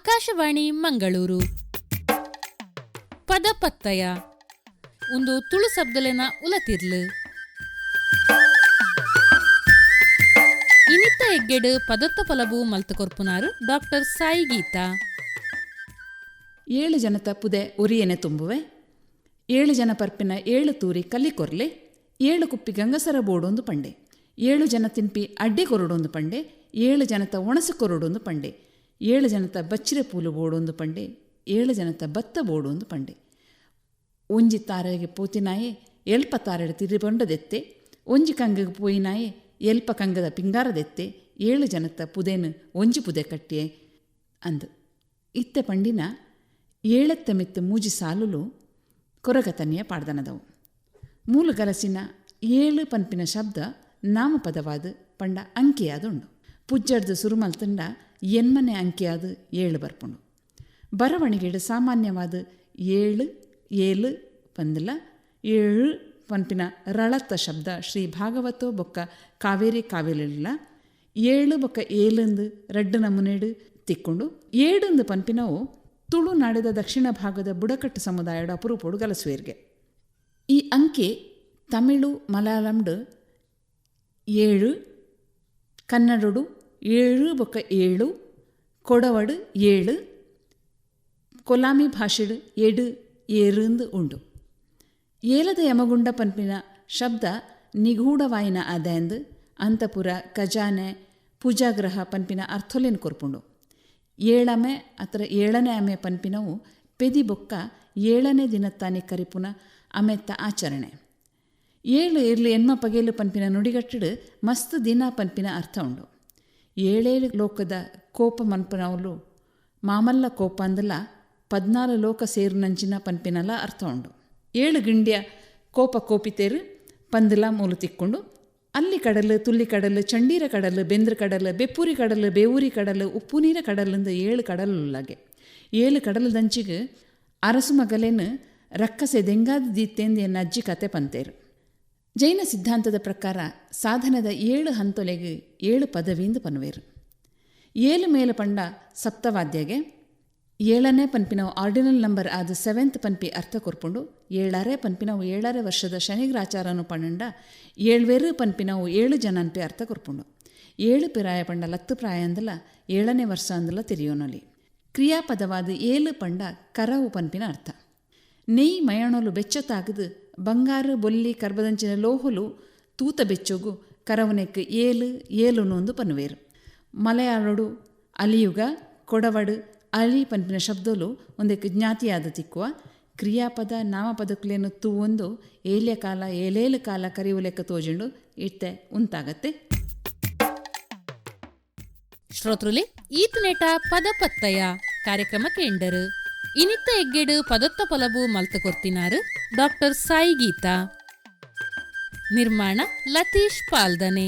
ಆಕಾಶವಾಣಿ ಮಂಗಳೂರು. ಪದಪತ್ತಯ ಒಂದು ತುಳು ಶಬ್ದಲೆನ ಉಲತಿರ್ಲು ಇನಿತ್ತ ಎಗ್ಗೆಡು ಪದತ್ತ ಪಲಬು ಮಲ್ತು ಕೊರ್ಪುನಾರು ಡಾಕ್ಟರ್ ಸಾಯಿ ಗೀತಾ. 7 ಜನತ ಪುದೆ ಉರಿಯನೆ ತುಂಬುವೆ, 7 ಜನ ಪರ್ಪಿನ 7 ತೂರಿ ಕಲ್ಲಿಕೊರ್ಲೆ, 7 ಕುಪ್ಪಿ ಗಂಗಸರ ಬೋಡೊಂದು ಪಂಡೆ, 7 ಜನ ತಿನ್ಪಿ ಅಡ್ಡಿ ಕೊರಡೊಂದು ಪಂಡೆ, 7 ಜನತ ಒಣಸು ಕೊರಡೊಂದು ಪಂಡೆ, 7 ಜನತ ಬಚ್ಚಿರೆ ಪೂಲು ಬೋಡೊಂದು ಪಂಡೆ, 7 ಜನತ ಭತ್ತ ಬೋಡೊಂದು ಪಂಡೆ. ಒಂಜಿ ತಾರೆಗೆ ಪೋತಿನಾಯೆ ಎಲ್ಪ ತಾರೆಡು ತಿರಿಬೊಂಡದೆತ್ತೆ, ಒಂಜಿ ಕಂಗಗೆ ಪೋಯಿನಾಯೆ ಎಲ್ಪ ಕಂಗದ ಪಿಂಗಾರದೆತ್ತೆ, 7 ಜನತ ಪುದೇನು ಒಂಜಿ ಪುದೆ ಕಟ್ಟಿಯೆ ಅಂದು ಇತ್ತೆ ಪಂಡಿನ 7 ಮಿತ್ತು ಮೂಜಿ ಸಾಲುಲು ಕೊರಗತನಿಯ ಪಾಡ್ದನದವು. ಮೂಲ ಗಲಸಿನ 7 ಪನ್ಪಿನ ಶಬ್ದ ನಾಮಪದವಾದ ಪಂಡ ಅಂಕಿಯಾದುಂಡು. ಪುಜ್ಜಡ್ದು ಸುರುಮಲ್ತಂಡ ಎನ್ಮನೆ ಅಂಕಿಯಾದ 7 ಬರ್ಪುಂಡು. ಬರವಣಿಗೆಡು ಸಾಮಾನ್ಯವಾದ 7 ಏಳು ಪಂದಲ 7 ಪನ್ಪಿನ ರಳತ್ತ ಶಬ್ದ ಶ್ರೀ ಭಾಗವತೋ ಬೊಕ್ಕ ಕಾವೇರಿ ಕಾವೇಲಿಲ್ಲ 7 ಬೊಕ್ಕ 7 ರಡ್ಡು ನಮುನೆಡು ತಿಕ್ಕೊಂಡು 7 ಪನ್ಪಿನವು ತುಳುನಾಡಿದ ದಕ್ಷಿಣ ಭಾಗದ ಬುಡಕಟ್ಟು ಸಮುದಾಯದ ಅಪರೂಪೋಡು ಗಲಸುವೇರ್ಗೆ. ಈ ಅಂಕೆ ತಮಿಳು ಮಲಯಾಳಂಡು 7, ಕನ್ನಡಡು 7 ಬೊಕ್ಕ 7, ಕೊಡವಡು 7, ಕೊಲಾಮಿ ಭಾಷೆಡು 7 ಏರುಂದು ಉಂಡು. ಏಲದ ಯಮಗುಂಡ ಪನ್ಪಿನ ಶಬ್ದ ನಿಗೂಢವಾಯಿನ ಆದಾಯಂದು ಅಂತಪುರ ಖಜಾನೆ ಪೂಜಾಗ್ರಹ ಪನ್ಪಿನ ಅರ್ಥೊಲೆನ್ ಕೊರ್ಪುಂಡು. 7ನೇ ಅಥವಾ 7ನೇ ಅಮೆ ಪನ್ಪಿನವು ಪೆದಿ ಬೊಕ್ಕ 7ನೇ ದಿನತ್ತಾನೆ ಕರಿಪುನ ಅಮೆತ್ತ ಆಚರಣೆ. 7 ಇರ್ಲಿ ಎನ್ಮ ಪಗೇಲು ಪನ್ಪಿನ ನುಡಿಗಟ್ಟಡು ಮಸ್ತ್ ದಿನ ಪನ್ಪಿನ ಅರ್ಥ ಉಂಡು. 7 ಲೋಕದ ಕೋಪ ಮನ್ಪನವಲು ಮಾಮಲ್ಲ ಕೋಪ ಅಂದಲ 14 ಲೋಕ ಸೇರು ನಂಚಿನ ಪನ್ಪಿನಲ ಅರ್ಥ ಉಂಡು. 7 ಗಿಂಡ್ಯ ಕೋಪ ಕೋಪಿತೇರು ಪಂದಲ ಮೂಲು ತಿಕ್ಕೊಂಡು ಅಲ್ಲಿ ಕಡಲು ತುಲ್ಲಿ ಕಡಲು ಚಂಡೀರ ಕಡಲು ಬೆಂದ್ರ ಕಡಲು ಬೆಪ್ಪೂರಿ ಕಡಲು ಬೇವೂರಿ ಕಡಲು ಉಪ್ಪು ನೀರ ಕಡಲಿಂದ 7 ಕಡಲುಲ್ಲಾಗೆ 7 ಕಡಲು ದಂಚಿಗೆ ಅರಸು ಮಗಲೇನು ರಕ್ಕಸೆ ದೆಂಗಾದ ದೀತ್ತೇಂದು ಎನ್ನ ಅಜ್ಜಿ ಕತೆ ಪಂತೇರು. ಜೈನ ಸಿದ್ಧಾಂತದ ಪ್ರಕಾರ ಸಾಧನದ 7 ಹಂತೊಲೆಗೆ 7 ಪದವಿಯಿಂದ ಪನ್ವೇರು. 7 ಮೇಲೆ ಪಂಡ ಸಪ್ತವಾದ್ಯಗೆ 7ನೇ ಪನ್ಪಿನವು ಆರ್ಡಿನಲ್ ನಂಬರ್ ಆದ 7th ಪನ್ಪಿ ಅರ್ಥ ಕೊರ್ಪುಂಡು. 7ನೇ ಪನ್ಪಿನವು 7ನೇ ವರ್ಷದ ಶನಿಗ್ರಾಚಾರನು ಪಣ್ಣಂಡ 7 ಪನ್ಪಿನವು 7 ಜನನ್ಪಿ ಅರ್ಥ ಕೊರ್ಪುಂಡು. 7 ಪಿರಾಯ ಪಂಡ 10 ಪ್ರಾಯ ಅಂದಲ 7ನೇ ವರ್ಷ ಅಂದಲ ತಿರಿಯೋನೊಲಿ. ಕ್ರಿಯಾಪದವಾದ 7 ಪಂಡ ಕರವು ಪನ್ಪಿನ ಅರ್ಥ. ನೆಯ್ ಮಯಣೊಲು ಬೆಚ್ಚತಾಗದು ಬಂಗಾರು ಬೊಲ್ಲಿ ಕರ್ಬದಂಚಿನ ಲೋಹುಲು ತೂತ ಬೆಚ್ಚೋಗು ಕರವನೆಕ್ 7 ಒಂದು ಪನ್ವೇರು. ಮಲಯಾಳಡು ಅಲಿಯುಗ ಕೊಡವಡು ಅಲಿ ಪನ್ಪಿನ ಶಬ್ದಲು ಒಂದಕ್ಕೆ ಜ್ಞಾತಿಯಾದ ತಿಕ್ಕುವ ಕ್ರಿಯಾಪದ ನಾಮಪದಕ್ಲೇನು ತೂವೊಂದು ಏಲ್ಯ ಕಾಲ 7 ಕಾಲ ಕರಿವು ಲೆಕ್ಕ ತೋಜುಂಡು ಇತ್ತೆ ಉಂತಾಗತ್ತೆ. ಶ್ರೋತೃಲಿ ಈತನೇಟ ಪದಪತ್ತಯ ಕಾರ್ಯಕ್ರಮ ಕೇಂಡರು ಇನಿತ್ತ ಎಗ್ಗೆಡು ಪದತ್ತ ಪೊಲಬು ಮಲ್ತು ಕೊರ್ತಿನಾರು ಡಾಕ್ಟರ್ ಸಾಯಿ ಗೀತಾ. ನಿರ್ಮಾಣ ಲತೀಶ್ ಪಾಲ್ದನೆ.